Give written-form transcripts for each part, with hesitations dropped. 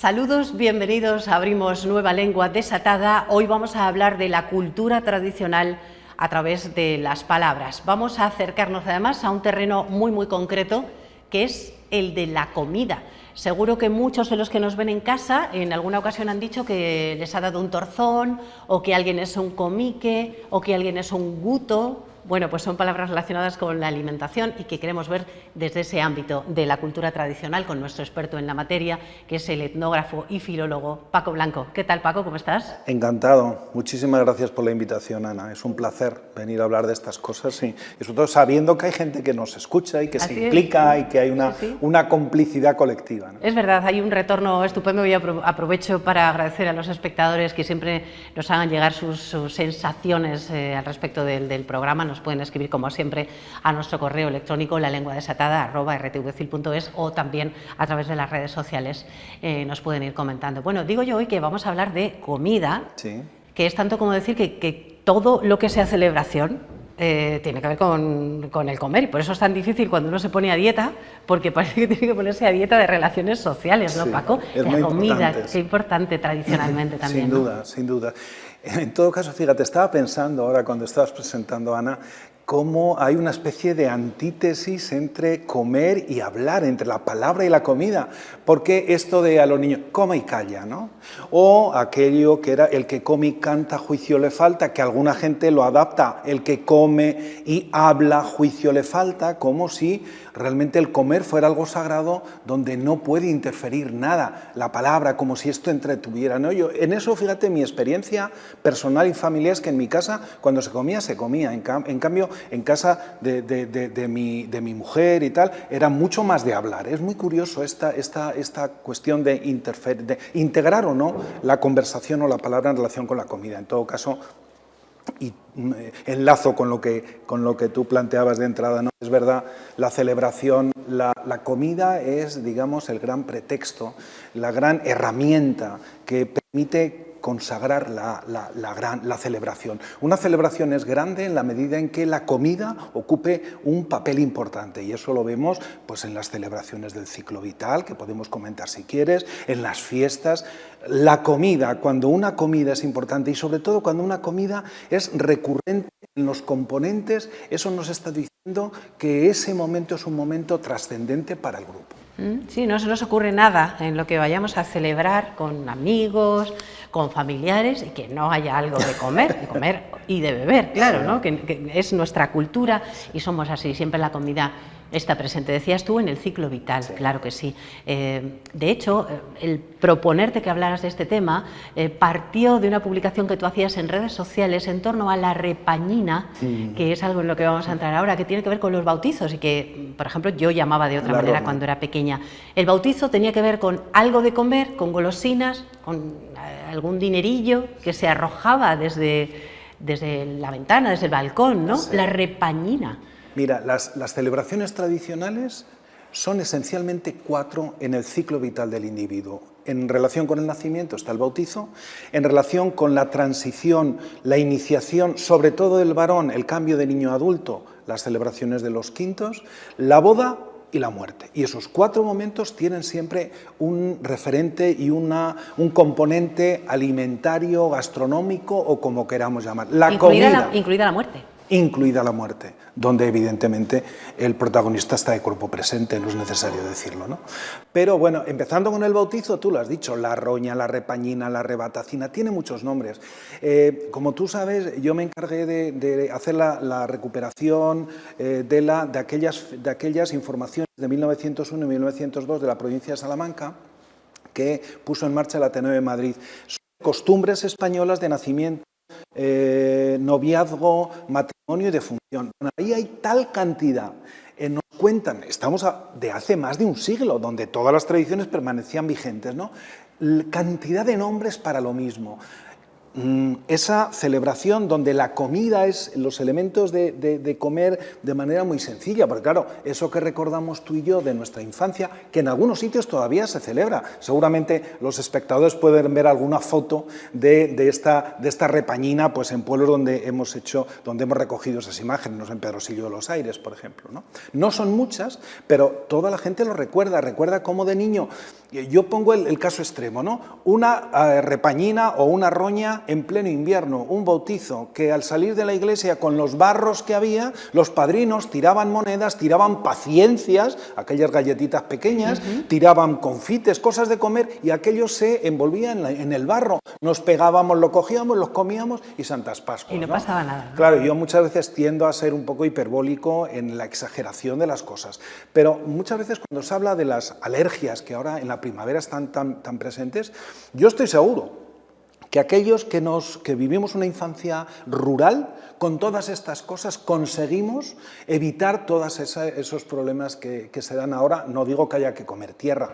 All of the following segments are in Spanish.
Saludos, bienvenidos a Abrimos Nueva Lengua Desatada. Hoy vamos a hablar de la cultura tradicional a través de las palabras. Vamos a acercarnos además a un terreno muy concreto, que es el de la comida. Seguro que muchos de los que nos ven en casa en alguna ocasión han dicho que les ha dado un torzón, o que alguien es un comique, o que alguien es un guto. Bueno, pues son palabras relacionadas con la alimentación y que queremos ver desde ese ámbito de la cultura tradicional con nuestro experto en la materia, que es el etnógrafo y filólogo Paco Blanco. ¿Qué tal, Paco? ¿Cómo estás? Encantado. Muchísimas gracias por la invitación, Ana. Es un placer venir a hablar de estas cosas y sobre todo sabiendo que hay gente que nos escucha y que se implica y que hay una complicidad colectiva, ¿no? Es verdad, hay un retorno estupendo y aprovecho para agradecer a los espectadores que siempre nos hagan llegar sus sensaciones al respecto del programa. Nos pueden escribir, como siempre, a nuestro correo electrónico lalenguadesatada@rtvcil.es o también a través de las redes sociales nos pueden ir comentando. Bueno, digo yo hoy que vamos a hablar de comida, Sí. que es tanto como decir que todo lo que sea celebración tiene que ver con el comer, y por eso es tan difícil cuando uno se pone a dieta, porque parece que tiene que ponerse a dieta de relaciones sociales, ¿no, Sí, Paco? es La muy comida, importante, qué importante tradicionalmente también. Sin duda, sin duda. En todo caso, fíjate, estaba pensando ahora cuando estabas presentando, Ana, cómo hay una especie de antítesis entre comer y hablar, entre la palabra y la comida. Porque esto de a los niños, come y calla, ¿no? O aquello que era el que come y canta, juicio le falta, que alguna gente lo adapta, el que come y habla, juicio le falta, como si realmente el comer fuera algo sagrado donde no puede interferir nada, la palabra, como si esto entretuviera, ¿no? Yo, en eso, fíjate, mi experiencia personal y familiar es que en mi casa, cuando se comía, se comía. En cambio, en casa de mi mujer y tal, era mucho más de hablar. Es muy curioso esta cuestión de integrar o no la conversación o la palabra en relación con la comida. En todo caso, y enlazo con lo que tú planteabas de entrada, ¿no? Es verdad, la celebración, la comida es, digamos, el gran pretexto, la gran herramienta que permite consagrar la celebración. Una celebración es grande en la medida en que la comida ocupe un papel importante, y eso lo vemos pues en las celebraciones del ciclo vital, que podemos comentar si quieres, en las fiestas. La comida, cuando una comida es importante y sobre todo cuando una comida es recurrente en los componentes, eso nos está diciendo que ese momento es un momento trascendente para el grupo. Sí, no se nos ocurre nada en lo que vayamos a celebrar con amigos, con familiares, y que no haya algo de comer y de beber, claro, ¿no? Que es nuestra cultura y somos así, siempre la comida está presente. Decías tú en el ciclo vital, sí. Claro que sí. De hecho, el proponerte que hablaras de este tema partió de una publicación que tú hacías en redes sociales en torno a la repañina, que es algo en lo que vamos a entrar ahora, que tiene que ver con los bautizos y que, por ejemplo, yo llamaba de otra manera cuando era pequeña. El bautizo tenía que ver con algo de comer, con golosinas, con algún dinerillo que se arrojaba desde la ventana, desde el balcón, ¿no? Sí. La repañina. Mira, las celebraciones tradicionales son esencialmente 4 en el ciclo vital del individuo. En relación con el nacimiento está el bautizo, en relación con la transición, la iniciación, sobre todo del varón, el cambio de niño a adulto, las celebraciones de los quintos, la boda y la muerte. Y esos 4 momentos tienen siempre un referente y un componente alimentario, gastronómico o como queramos llamar. Incluida la muerte. Incluida la muerte, donde evidentemente el protagonista está de cuerpo presente, no es necesario decirlo, ¿no? Pero bueno, empezando con el bautizo, tú lo has dicho, la roña, la repañina, la rebatacina, tiene muchos nombres. Como tú sabes, yo me encargué de hacer la recuperación de aquellas informaciones de 1901 y 1902 de la provincia de Salamanca que puso en marcha el Ateneo de Madrid. Son costumbres españolas de nacimiento, noviazgo, matrimonio y defunción. Bueno, ahí hay tal cantidad. Nos cuentan, estamos de hace más de un siglo, donde todas las tradiciones permanecían vigentes, ¿no? Cantidad de nombres para lo mismo. esa celebración donde la comida es los elementos de comer de manera muy sencilla, porque claro, eso que recordamos tú y yo de nuestra infancia, que en algunos sitios todavía se celebra, seguramente los espectadores pueden ver alguna foto de esta repañina pues en pueblos donde hemos recogido esas imágenes, no sé, en Pedrosillo de los Aires, por ejemplo, ¿no? No son muchas, pero toda la gente lo recuerda cómo de niño, yo pongo el caso extremo, ¿no? Una repañina o una roña en pleno invierno, un bautizo, que al salir de la iglesia con los barros que había, los padrinos tiraban monedas, tiraban paciencias, aquellas galletitas pequeñas, tiraban confites, cosas de comer, y aquello se envolvía en el barro. Nos pegábamos, lo cogíamos, los comíamos y Santas Pascuas. Y no pasaba nada, ¿no? Claro, yo muchas veces tiendo a ser un poco hiperbólico en la exageración de las cosas, pero muchas veces cuando se habla de las alergias que ahora en la primavera están tan presentes, yo estoy seguro que aquellos que vivimos una infancia rural, con todas estas cosas conseguimos evitar todos esos problemas que se dan ahora. No digo que haya que comer tierra,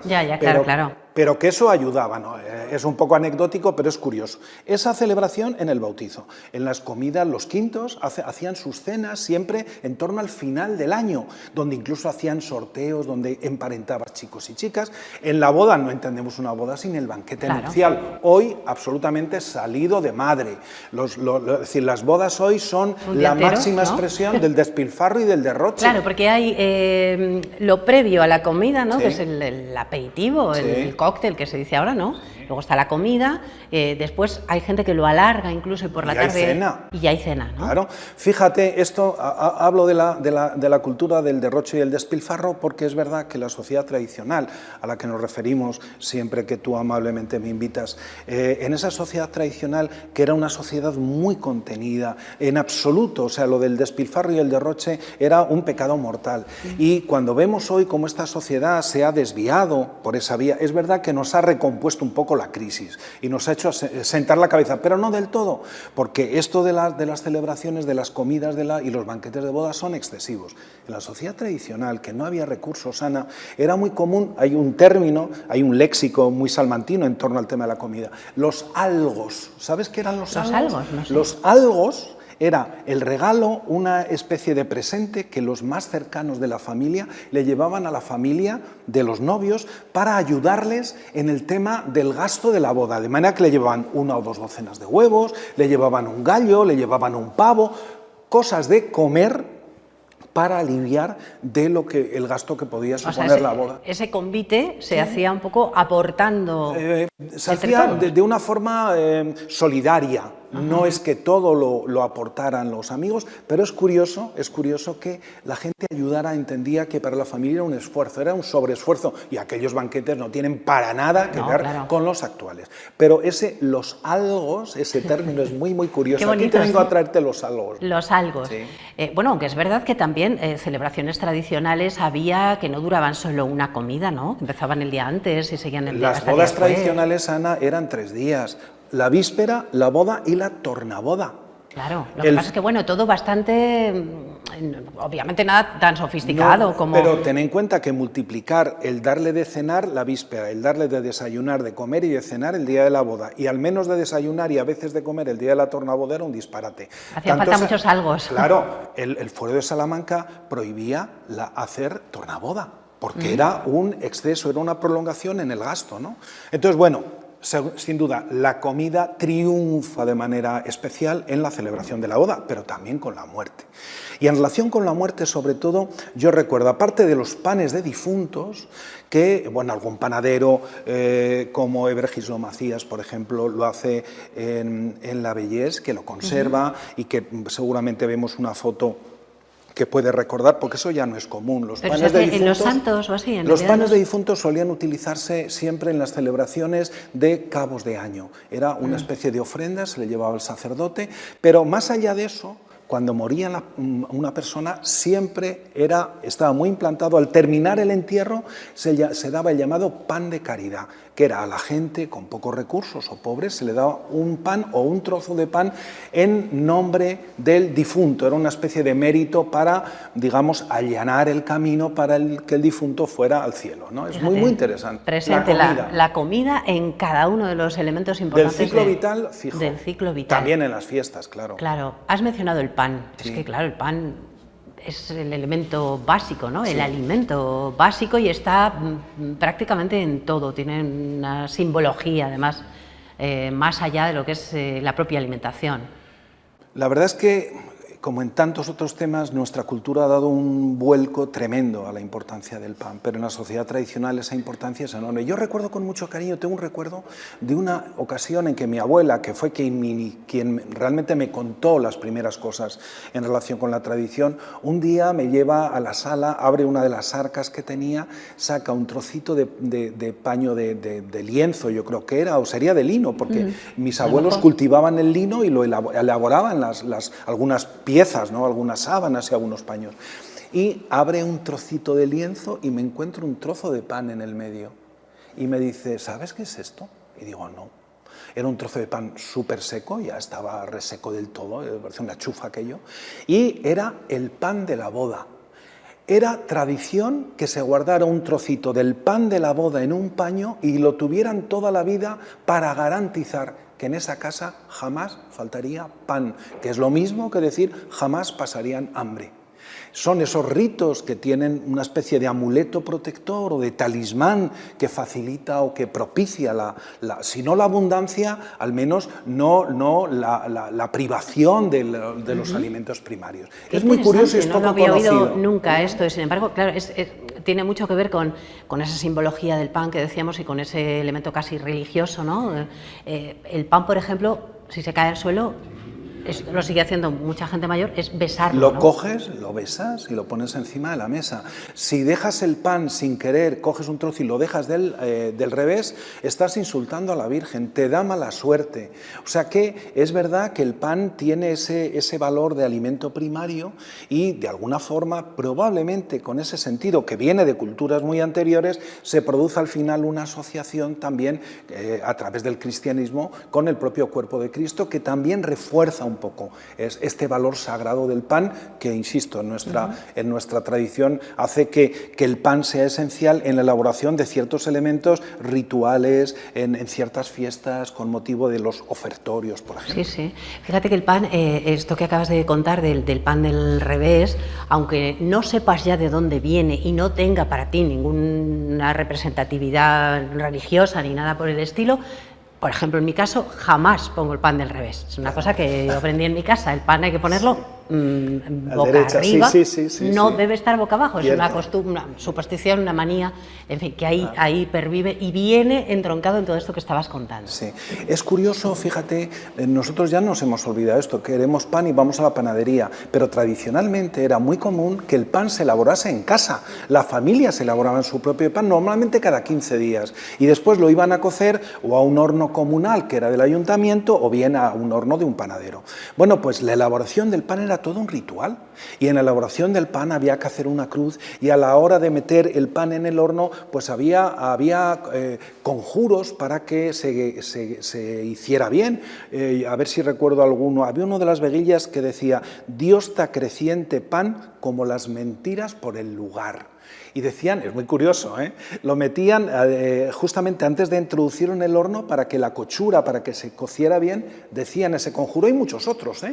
pero que eso ayudaba, ¿no? Es un poco anecdótico, pero es curioso. Esa celebración en el bautizo, en las comidas, los quintos hacían sus cenas siempre en torno al final del año, donde incluso hacían sorteos, donde emparentaban chicos y chicas. En la boda no entendemos una boda sin el banquete nupcial. Hoy absolutamente salido de madre. Es decir, las bodas hoy son la máxima expresión del despilfarro y del derroche. Claro, porque hay lo previo a la comida, ¿no? Sí. Que es el aperitivo, el cóctel que se dice ahora, ¿no? Luego está la comida, después hay gente que lo alarga incluso y por la tarde... Hay cena. Y ya hay cena, ¿no? Claro. Fíjate, esto hablo de la cultura del derroche y el despilfarro porque es verdad que la sociedad tradicional a la que nos referimos siempre que tú amablemente me invitas, en esa sociedad tradicional que era una sociedad muy contenida, en absoluto, o sea, lo del despilfarro y el derroche era un pecado mortal. Y cuando vemos hoy cómo esta sociedad se ha desviado por esa vía, es verdad que nos ha recompuesto un poco la crisis y nos ha hecho sentar la cabeza, pero no del todo, porque esto de las celebraciones, de las comidas y los banquetes de boda son excesivos. En la sociedad tradicional, que no había recursos, Ana, era muy común, hay un término, hay un léxico muy salmantino en torno al tema de la comida, los algos. ¿Sabes qué eran los algos? Los algos, no sé. Los algos era el regalo, una especie de presente que los más cercanos de la familia le llevaban a la familia de los novios para ayudarles en el tema del gasto de la boda, de manera que le llevaban 1 o 2 docenas de huevos, le llevaban un gallo, le llevaban un pavo, cosas de comer para aliviar de el gasto que podía suponer la boda. Ese convite se hacía un poco aportando... se hacía de una forma solidaria. No es que todo lo aportaran los amigos, pero es curioso que la gente ayudara, entendía que para la familia era un esfuerzo, era un sobreesfuerzo, y aquellos banquetes no tienen para nada que ver con los actuales. Pero los algos, ese término es muy, muy curioso. Qué bonito, aquí te vengo a traerte los algos. Los algos. Sí. Bueno, aunque es verdad que también celebraciones tradicionales había que no duraban solo una comida, ¿no? Empezaban el día antes y seguían el día después. Las bodas tradicionales, Ana, eran 3 días. La víspera, la boda y la tornaboda. Claro, lo que pasa es que, bueno, todo bastante, obviamente nada tan sofisticado como... Pero ten en cuenta que multiplicar el darle de cenar la víspera, el darle de desayunar, de comer y de cenar el día de la boda, y al menos de desayunar y a veces de comer el día de la tornaboda era un disparate. Hacía falta muchos algos. Claro, el fuero de Salamanca prohibía hacer tornaboda, porque era un exceso, era una prolongación en el gasto, ¿no? Entonces, bueno... Sin duda, la comida triunfa de manera especial en la celebración de la boda, pero también con la muerte. Y en relación con la muerte, sobre todo, yo recuerdo, aparte de los panes de difuntos, que, bueno, algún panadero como Evergislo Macías, por ejemplo, lo hace en La Bellés, que lo conserva y que seguramente vemos una foto que puede recordar, porque eso ya no es común. Los panes de difuntos, en los santos o así. Los panes de difuntos solían utilizarse siempre en las celebraciones de cabos de año. Era una especie de ofrenda, se le llevaba al sacerdote, pero más allá de eso, cuando moría una persona, siempre estaba muy implantado, al terminar el entierro se daba el llamado pan de caridad, que era a la gente con pocos recursos o pobres, se le daba un pan o un trozo de pan en nombre del difunto. Era una especie de mérito para, digamos, allanar el camino para que el difunto fuera al cielo, ¿no? Es muy interesante. Presente la comida en cada uno de los elementos importantes del ciclo vital, fijo. Del ciclo vital. También en las fiestas, claro. Claro, has mencionado el pan. Sí. Es que, claro, el pan es el elemento básico, ¿no? Sí. El alimento básico, y está prácticamente en todo. Tiene una simbología, además, más allá de lo que es la propia alimentación. La verdad es que, como en tantos otros temas, nuestra cultura ha dado un vuelco tremendo a la importancia del pan, pero en la sociedad tradicional esa importancia es enorme. Yo recuerdo con mucho cariño, tengo un recuerdo de una ocasión en que mi abuela, que fue quien realmente me contó las primeras cosas en relación con la tradición, un día me lleva a la sala, abre una de las arcas que tenía, saca un trocito de paño de lienzo, yo creo que era, o sería de lino, porque mis abuelos cultivaban el lino y lo elaboraban algunas piezas, ¿no? Algunas sábanas y algunos paños. Y abre un trocito de lienzo y me encuentro un trozo de pan en el medio. Y me dice, ¿sabes qué es esto? Y digo, no. Era un trozo de pan súper seco, ya estaba reseco del todo, parecía una chufa aquello. Y era el pan de la boda. Era tradición que se guardara un trocito del pan de la boda en un paño y lo tuvieran toda la vida para garantizar que en esa casa jamás faltaría pan, que es lo mismo que decir jamás pasarían hambre. Son esos ritos que tienen una especie de amuleto protector o de talismán que facilita o que propicia, si no la abundancia, al menos no la privación de los alimentos primarios. Qué es muy curioso y es no poco lo había conocido. Oído nunca esto, y sin embargo, claro, tiene mucho que ver con esa simbología del pan que decíamos y con ese elemento casi religioso, ¿no? El pan, por ejemplo, si se cae al suelo, esto lo sigue haciendo mucha gente mayor, es besarlo. Lo ¿no? coges, lo besas y lo pones encima de la mesa. Si dejas el pan sin querer, coges un trozo y lo dejas del revés, estás insultando a la Virgen, te da mala suerte. O sea que es verdad que el pan tiene ese valor de alimento primario y de alguna forma, probablemente con ese sentido que viene de culturas muy anteriores, se produce al final una asociación también a través del cristianismo con el propio cuerpo de Cristo, que también refuerza un poco es este valor sagrado del pan que, insisto, en nuestra tradición hace que el pan sea esencial en la elaboración de ciertos elementos rituales, en ciertas fiestas, con motivo de los ofertorios, por ejemplo. Sí, sí. Fíjate que el pan, esto que acabas de contar del pan del revés, aunque no sepas ya de dónde viene y no tenga para ti ninguna representatividad religiosa ni nada por el estilo, por ejemplo, en mi caso, jamás pongo el pan del revés. Es una cosa que yo aprendí en mi casa. El pan hay que ponerlo boca derecha. arriba, Sí, no debe estar boca abajo. Cierto. Es una costumbre, una superstición, una manía, en fin, que ahí pervive y viene entroncado en todo esto que estabas contando. Sí. Es curioso, fíjate, nosotros ya nos hemos olvidado esto, queremos pan y vamos a la panadería, pero tradicionalmente era muy común que el pan se elaborase en casa. La familia se elaboraba su propio pan, normalmente cada 15 días, y después lo iban a cocer o a un horno comunal que era del ayuntamiento o bien a un horno de un panadero. Bueno, pues la elaboración del pan era todo un ritual, y en la elaboración del pan había que hacer una cruz, y a la hora de meter el pan en el horno pues había conjuros para que se hiciera bien. A ver si recuerdo alguno. Había uno de las veguillas que decía: Dios te acreciente pan como las mentiras por el lugar. Y decían, es muy curioso, lo metían justamente antes de introducirlo en el horno para que la cochura, para que se cociera bien, decían ese conjuro y muchos otros,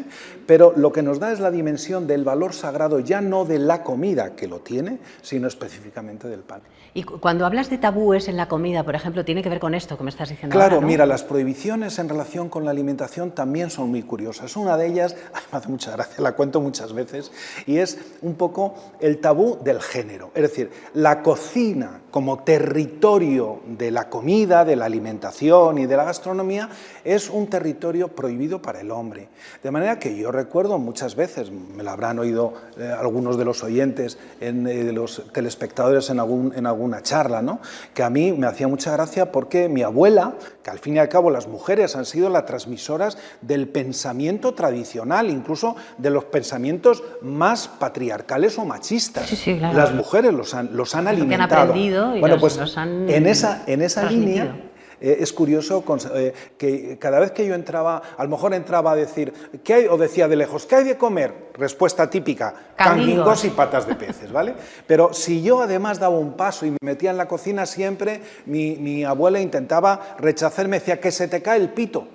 pero lo que nos da es la dimensión del valor sagrado, ya no de la comida, que lo tiene, sino específicamente del pan. Y cuando hablas de tabúes en la comida, por ejemplo, tiene que ver con esto que me estás diciendo Claro, ahora, ¿no? Mira, las prohibiciones en relación con la alimentación también son muy curiosas. Una de ellas, me hace mucha gracia, la cuento muchas veces, y es un poco el tabú del género. Es decir, la cocina como territorio de la comida, de la alimentación y de la gastronomía es un territorio prohibido para el hombre. De manera que yo recuerdo muchas veces, me lo habrán oído algunos de los oyentes, de los telespectadores en alguna charla, ¿no? Que a mí me hacía mucha gracia porque mi abuela, que al fin y al cabo las mujeres han sido las transmisoras del pensamiento tradicional, incluso de los pensamientos más patriarcales o machistas. Sí, sí, claro. Las mujeres los han alimentado. Que han aprendido y bueno, los, pues los han en esa transmitido. línea es curioso que cada vez que yo entraba, a lo mejor entraba a decir, ¿qué hay? O decía de lejos, ¿qué hay de comer? Respuesta típica, canguingos y patas de peces, ¿vale? Pero si yo además daba un paso y me metía en la cocina, siempre mi abuela intentaba rechazarme, decía, que se te cae el pito.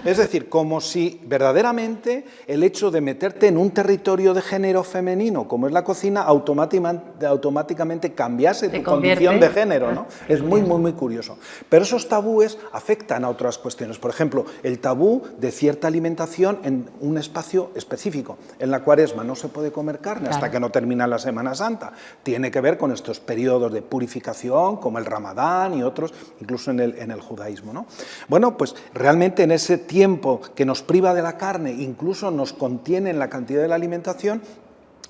Es decir, como si verdaderamente el hecho de meterte en un territorio de género femenino, como es la cocina, automáticamente cambiase tu condición de género, ¿no? Es muy curioso. Pero esos tabúes afectan a otras cuestiones. Por ejemplo, el tabú de cierta alimentación en un espacio específico. En la Cuaresma no se puede comer carne hasta que no termina la Semana Santa. Tiene que ver con estos periodos de purificación, como el Ramadán y otros, incluso en el judaísmo, ¿no? Bueno, pues realmente en ese tiempo que nos priva de la carne, incluso nos contiene en la cantidad de la alimentación,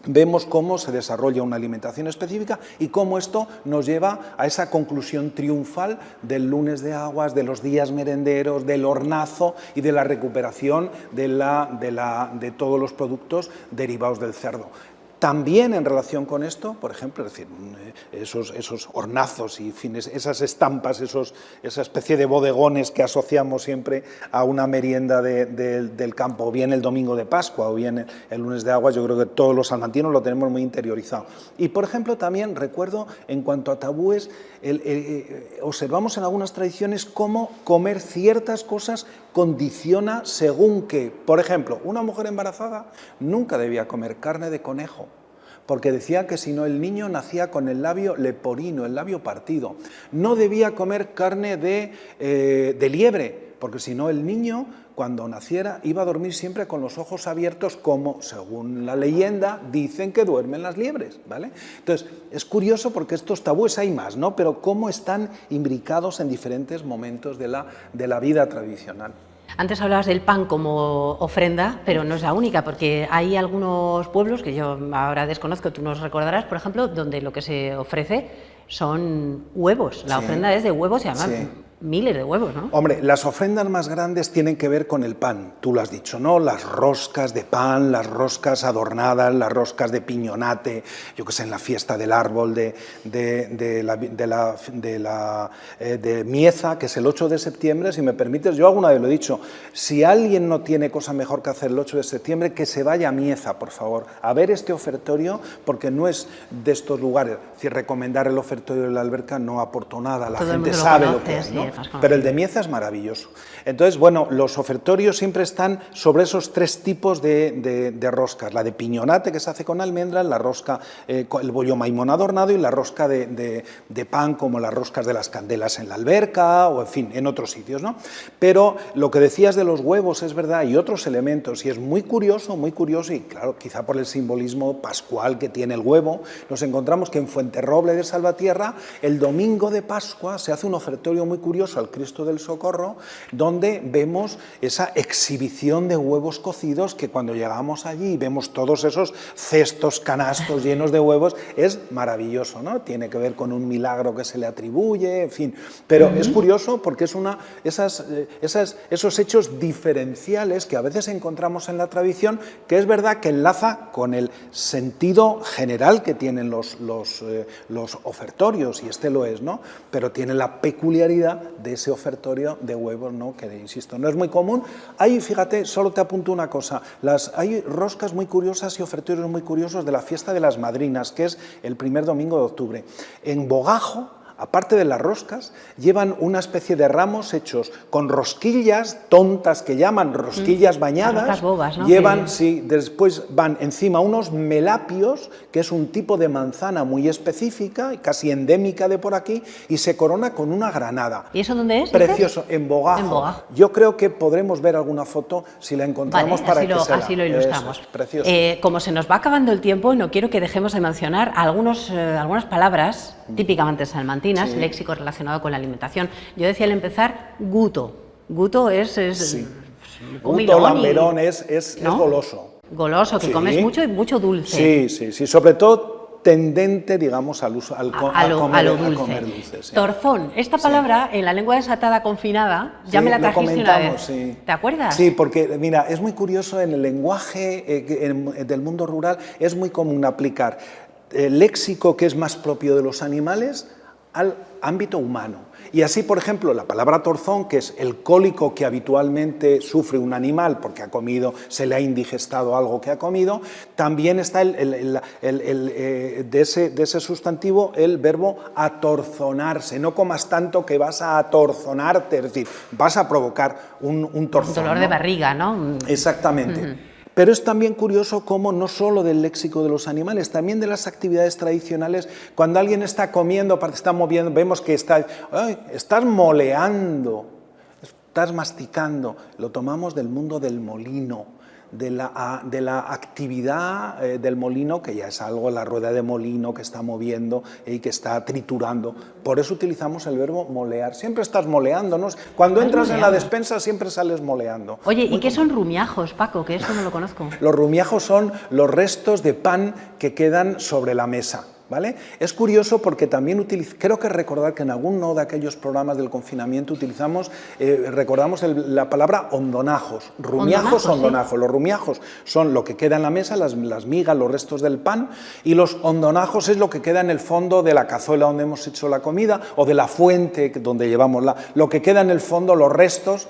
vemos cómo se desarrolla una alimentación específica y cómo esto nos lleva a esa conclusión triunfal del lunes de aguas, de los días merenderos, del hornazo y de la recuperación de todos los productos derivados del cerdo. También en relación con esto, por ejemplo, es decir, esos hornazos y fines, esas estampas, esa especie de bodegones que asociamos siempre a una merienda del campo, o bien el domingo de Pascua o bien el lunes de aguas, yo creo que todos los salmantinos lo tenemos muy interiorizado. Y, por ejemplo, también recuerdo, en cuanto a tabúes, observamos en algunas tradiciones cómo comer ciertas cosas condiciona según que, por ejemplo, una mujer embarazada nunca debía comer carne de conejo, porque decía que si no el niño nacía con el labio leporino, el labio partido. No debía comer carne de liebre, porque si no el niño, cuando naciera, iba a dormir siempre con los ojos abiertos, como, según la leyenda, dicen que duermen las liebres, ¿vale? Entonces, es curioso porque estos tabúes hay más, ¿no? Pero cómo están imbricados en diferentes momentos de la vida tradicional. Antes hablabas del pan como ofrenda, pero no es la única, porque hay algunos pueblos que yo ahora desconozco, tú nos recordarás, por ejemplo, donde lo que se ofrece son huevos. La ofrenda es de huevos y además miles de huevos, ¿no? Hombre, las ofrendas más grandes tienen que ver con el pan, tú lo has dicho, ¿no? Las roscas de pan, las roscas adornadas, las roscas de piñonate, yo que sé, en la fiesta del árbol de Mieza, que es el 8 de septiembre, si me permites, yo alguna vez lo he dicho, si alguien no tiene cosa mejor que hacer el 8 de septiembre, que se vaya a Mieza, por favor, a ver este ofertorio, porque no es de estos lugares, es decir, recomendar el ofertorio de la alberca no aportó nada, la gente sabe lo que es, ¿no? Pero el de Mieza es maravilloso. Entonces, bueno, los ofertorios siempre están sobre esos tres tipos de roscas. La de piñonate, que se hace con almendras, la rosca, el bollo maimón adornado y la rosca de pan, como las roscas de las candelas en la alberca o, en fin, en otros sitios, ¿no? Pero lo que decías de los huevos es verdad, y otros elementos, y es muy curioso, y claro, quizá por el simbolismo pascual que tiene el huevo, nos encontramos que en Fuenterroble de Salvatierra, el domingo de Pascua, se hace un ofertorio muy curioso al Cristo del Socorro, donde vemos esa exhibición de huevos cocidos que cuando llegamos allí y vemos todos esos cestos, canastos llenos de huevos, es maravilloso, ¿no? Tiene que ver con un milagro que se le atribuye, en fin. Pero es curioso porque es esos hechos diferenciales que a veces encontramos en la tradición, que es verdad que enlaza con el sentido general que tienen los ofertorios, y este lo es, ¿no? Pero tiene la peculiaridad de ese ofertorio de huevos, ¿no? Que, insisto, no es muy común. Hay, fíjate, solo te apunto una cosa, hay roscas muy curiosas y ofertorios muy curiosos de la fiesta de las madrinas, que es el primer domingo de octubre. En Bogajo aparte de las roscas, llevan una especie de ramos hechos con rosquillas tontas que llaman rosquillas bañadas. Las bobas, ¿no? Llevan, sí, después van encima unos melapios, que es un tipo de manzana muy específica, casi endémica de por aquí, y se corona con una granada. ¿Y eso dónde es? Precioso, en Bogajo. En Bogajo. Yo creo que podremos ver alguna foto si la encontramos, vale, para así lo ilustramos. Eso es, precioso. Como se nos va acabando el tiempo, no quiero que dejemos de mencionar algunas palabras típicamente salmantinas, Sí. léxico relacionado con la alimentación. Yo decía al empezar guto. Guto es Sí. comilón Guto, y- lamberón, es ¿no? goloso. Goloso, que Sí. comes mucho y mucho dulce. Sí, sí, sí, sobre todo tendente, digamos, al uso, a A lo dulce. comer dulce, sí. Torzón, esta palabra en la lengua desatada confinada, ya Sí, me la lo trajiste una vez. comentamos, sí. ¿Te acuerdas? Sí, porque mira, es muy curioso en el lenguaje del mundo rural, es muy común aplicar el léxico que es más propio de los animales al ámbito humano. Y así, por ejemplo, la palabra torzón, que es el cólico que habitualmente sufre un animal porque ha comido, se le ha indigestado algo que ha comido, también está de ese sustantivo el verbo atorzonarse. No comas tanto que vas a atorzonarte, es decir, vas a provocar un torzón. Un dolor de barriga, ¿no? Exactamente. Pero es también curioso cómo no solo del léxico de los animales, también de las actividades tradicionales, cuando alguien está comiendo, está moviendo, vemos que estás moleando, estás masticando, lo tomamos del mundo del molino, de la actividad del molino, que ya es algo, la rueda de molino que está moviendo y que está triturando. Por eso utilizamos el verbo molear. Siempre estás moleando, ¿no? Cuando entras en la despensa siempre sales moleando. Oye, ¿y qué son rumiajos, Paco? Que esto no lo conozco. Los rumiajos son los restos de pan que quedan sobre la mesa. ¿Vale? Es curioso porque también creo que recordar que en alguno de aquellos programas del confinamiento recordamos la palabra hondonajos. Rumiajos, hondonajos. Sí. Los rumiajos son lo que queda en la mesa, las migas, los restos del pan, y los hondonajos es lo que queda en el fondo de la cazuela donde hemos hecho la comida o de la fuente donde llevamos lo que queda en el fondo, los restos,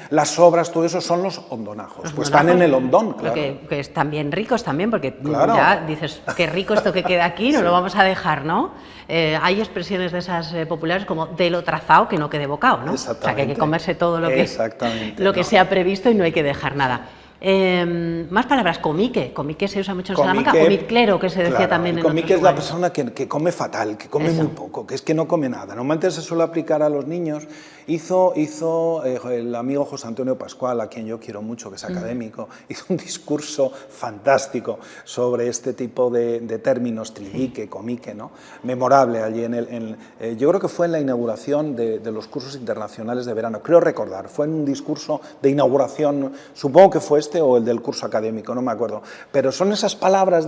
las sobras, todo eso son los hondonajos. Pues están en el hondón, claro. Que están bien ricos también, porque claro. Ya dices, qué rico esto que queda aquí, no sí. Lo vamos a dejar, ¿no? Hay expresiones de esas populares como de lo trazado que no quede bocado, ¿no? O sea, que hay que comerse todo lo que se ha previsto y no hay que dejar nada. Más palabras, comique se usa mucho en Salamanca, comiclero, que se decía claro, también en comique otros es la persona que come fatal, que come muy poco, que es que no come nada. Normalmente se suele aplicar a los niños. Hizo el amigo José Antonio Pascual, a quien yo quiero mucho, que es académico, hizo un discurso fantástico sobre este tipo de términos, trillique, comique, ¿no? Memorable allí yo creo que fue en la inauguración de los cursos internacionales de verano, creo recordar, fue en un discurso de inauguración, supongo que fue o el del curso académico, no me acuerdo, pero son esas palabras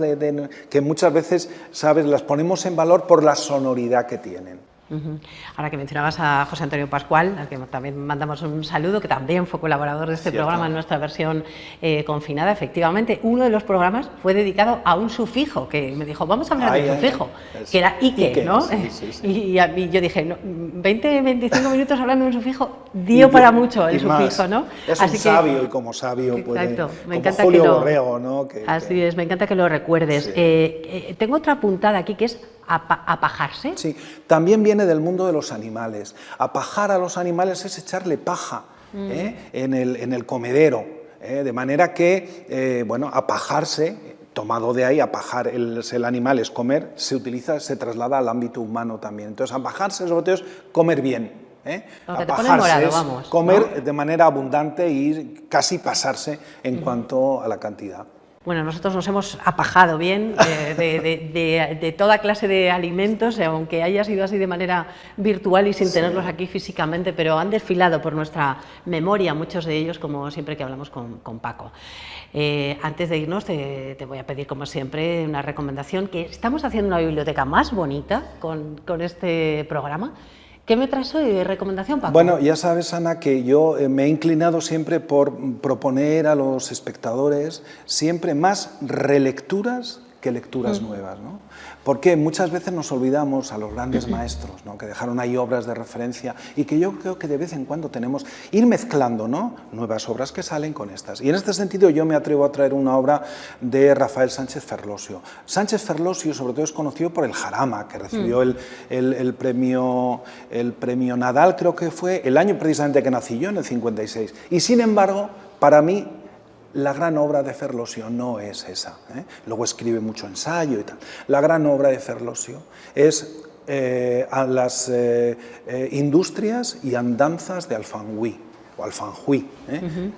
que muchas veces, ¿sabes?, las ponemos en valor por la sonoridad que tienen. Ahora que mencionabas a José Antonio Pascual, al que también mandamos un saludo, que también fue colaborador de este programa en nuestra versión confinada, efectivamente, uno de los programas fue dedicado a un sufijo, que me dijo, vamos a hablar de sufijo, que era Ike, ¿no? Sí. Y a mí yo dije, no, 20-25 minutos hablando de un sufijo, dio para mucho el sufijo, ¿no? Es un sabio, y como sabio, exacto, me como encanta Julio que Borrego, ¿no? Así es, me encanta que lo recuerdes. Sí. Tengo otra apuntada aquí, que es apajarse. Sí, también viene del mundo de los animales. Apajar a los animales es echarle paja en el comedero, de manera que, bueno, apajarse, tomado de ahí, apajar el animal es comer, se traslada al ámbito humano también. Entonces, apajarse sobre todo es comer bien. Apajarse es comer, ¿no?, de manera abundante y casi pasarse en cuanto a la cantidad. Bueno, nosotros nos hemos apajado bien de toda clase de alimentos, aunque haya sido así de manera virtual y sin tenerlos aquí físicamente, pero han desfilado por nuestra memoria muchos de ellos, como siempre que hablamos con Paco. Antes de irnos te voy a pedir, como siempre, una recomendación, que estamos haciendo una biblioteca más bonita con este programa. ¿Qué me traes hoy de recomendación, Paco? Bueno, ya sabes, Ana, que yo me he inclinado siempre por proponer a los espectadores siempre más relecturas que lecturas nuevas, ¿no? Porque muchas veces nos olvidamos a los grandes maestros, ¿no? Que dejaron ahí obras de referencia y que yo creo que de vez en cuando tenemos ir mezclando, ¿no? Nuevas obras que salen con estas. Y en este sentido yo me atrevo a traer una obra de Rafael Sánchez Ferlosio. Sánchez Ferlosio sobre todo es conocido por el Jarama, que recibió el premio Nadal, creo que fue el año precisamente que nací yo, en el 56. Y sin embargo, para mí, la gran obra de Ferlosio no es esa, ¿eh? Luego escribe mucho ensayo y tal. La gran obra de Ferlosio es a las industrias y andanzas de Alfanjuí, o Alfanjuí,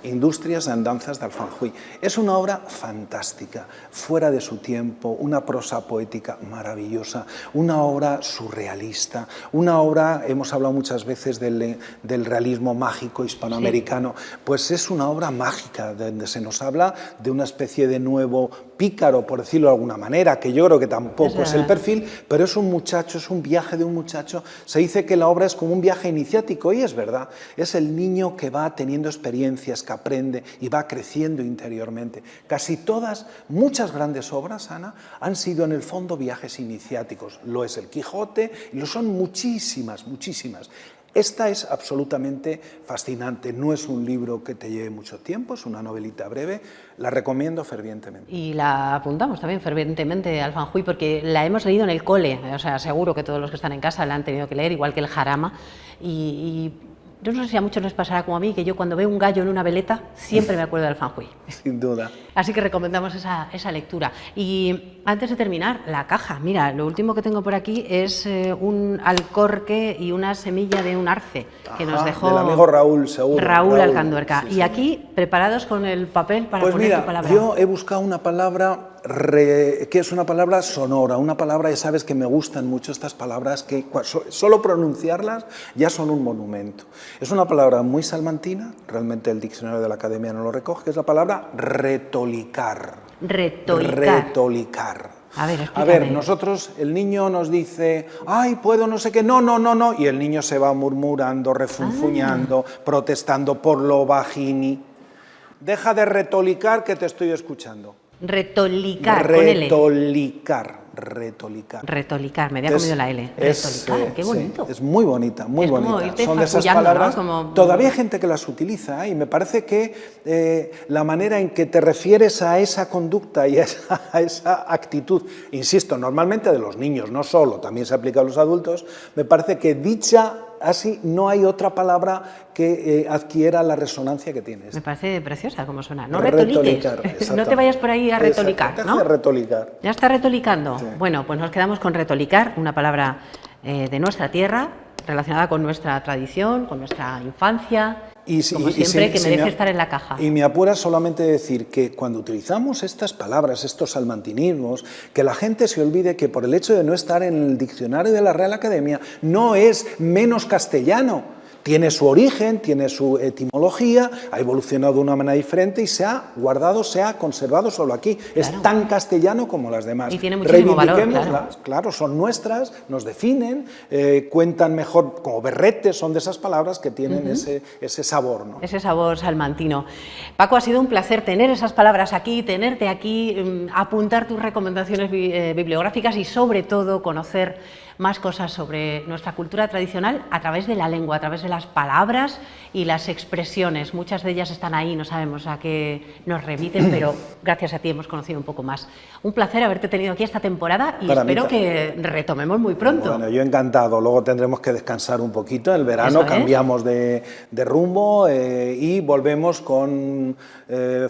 Industrias y andanzas de Alfanjuí. Es una obra fantástica, fuera de su tiempo, una prosa poética maravillosa, una obra surrealista, una obra, hemos hablado muchas veces del realismo mágico hispanoamericano, pues es una obra mágica, donde se nos habla de una especie de nuevo pícaro, por decirlo de alguna manera, que yo creo que tampoco es el perfil, pero es un muchacho, es un viaje de un muchacho. Se dice que la obra es como un viaje iniciático, y es verdad, es el niño que va teniendo experiencias, que aprende y va creciendo interiormente. Casi todas, muchas grandes obras, Ana, han sido en el fondo viajes iniciáticos. Lo es el Quijote, y lo son muchísimas, muchísimas. Esta es absolutamente fascinante, no es un libro que te lleve mucho tiempo, es una novelita breve, la recomiendo fervientemente. Y la apuntamos también fervientemente, Alfanjuí, porque la hemos leído en el cole, o sea, seguro que todos los que están en casa la han tenido que leer, igual que el Jarama, y yo no sé si a muchos les pasará como a mí, que yo cuando veo un gallo en una veleta siempre me acuerdo de Alfanjuí. Sin duda. Así que recomendamos esa lectura. Y antes de terminar, la caja. Mira, lo último que tengo por aquí es un alcorque y una semilla de un arce que nos dejó del amigo Raúl, seguro. Raúl Alcanduerca. Sí, y aquí, preparados con el papel para pues poner mira, tu palabra. yo he buscado una palabra que es una palabra sonora, una palabra, ya sabes que me gustan mucho estas palabras, que solo pronunciarlas ya son un monumento. Es una palabra muy salmantina, realmente el diccionario de la Academia no lo recoge, que es la palabra retolicar. Retolicar. A ver, nosotros, el niño nos dice, ay, puedo no sé qué, no, y el niño se va murmurando, refunfuñando, protestando por lo bajini. Deja de retolicar que te estoy escuchando. Retolicar, Retolicar, me había comido la L. Retolicar, qué bonito. Sí, es muy bonita, muy es bonita. Como son de esas palabras. ¿No? Como... Todavía hay gente que las utiliza, y me parece que la manera en que te refieres a esa conducta y a esa actitud, insisto, normalmente de los niños, no solo, también se aplica a los adultos, me parece que dicha así no hay otra palabra que adquiera la resonancia que tienes. Me parece preciosa como suena. No retoliques, no te vayas por ahí a retolicar, exacto. ¿no? Deja de retolicar. Ya está retolicando. Sí. Bueno, pues nos quedamos con retolicar, una palabra de nuestra tierra, relacionada con nuestra tradición, con nuestra infancia, como siempre, que merece estar en la caja. Y me apura solamente decir que cuando utilizamos estas palabras, estos salmantinismos, que la gente se olvide que por el hecho de no estar en el diccionario de la Real Academia no es menos castellano. Tiene su origen, tiene su etimología, ha evolucionado de una manera diferente y se ha guardado, se ha conservado solo aquí. Claro. Es tan castellano como las demás. Y tiene muchísimo valor, claro, son nuestras, nos definen, cuentan mejor, como berretes, son de esas palabras que tienen ese sabor, ¿no? Ese sabor salmantino. Paco, ha sido un placer tener esas palabras aquí, tenerte aquí, apuntar tus recomendaciones bibliográficas y sobre todo conocer más cosas sobre nuestra cultura tradicional a través de la lengua, a través de las palabras y las expresiones. Muchas de ellas están ahí, no sabemos a qué nos remiten, pero gracias a ti hemos conocido un poco más. Un placer haberte tenido aquí esta temporada y espero que retomemos muy pronto. Bueno, yo encantado. Luego tendremos que descansar un poquito. El verano cambiamos de rumbo y volvemos con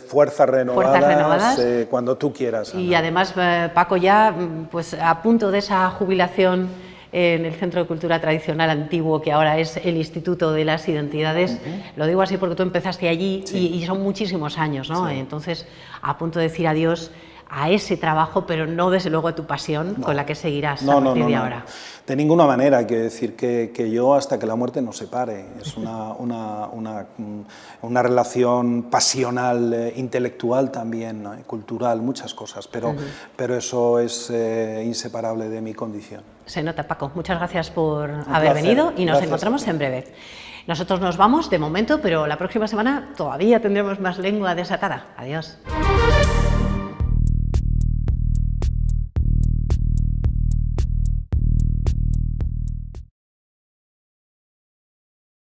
fuerzas renovadas cuando tú quieras, Ana. Y además, Paco, ya pues a punto de esa jubilación en el Centro de Cultura Tradicional antiguo, que ahora es el Instituto de las Identidades. Lo digo así porque tú empezaste allí y son muchísimos años, ¿no? Sí. Entonces, a punto de decir adiós a ese trabajo, pero no desde luego a tu pasión con la que seguirás a partir de ahora. De ninguna manera, quiero decir que yo hasta que la muerte nos separe. Es una relación pasional, intelectual también, ¿no? Cultural, muchas cosas, pero eso es inseparable de mi condición. Se nota, Paco. Muchas gracias por haber venido y nos encontramos en breve. Nosotros nos vamos de momento, pero la próxima semana todavía tendremos más lengua desatada. Adiós.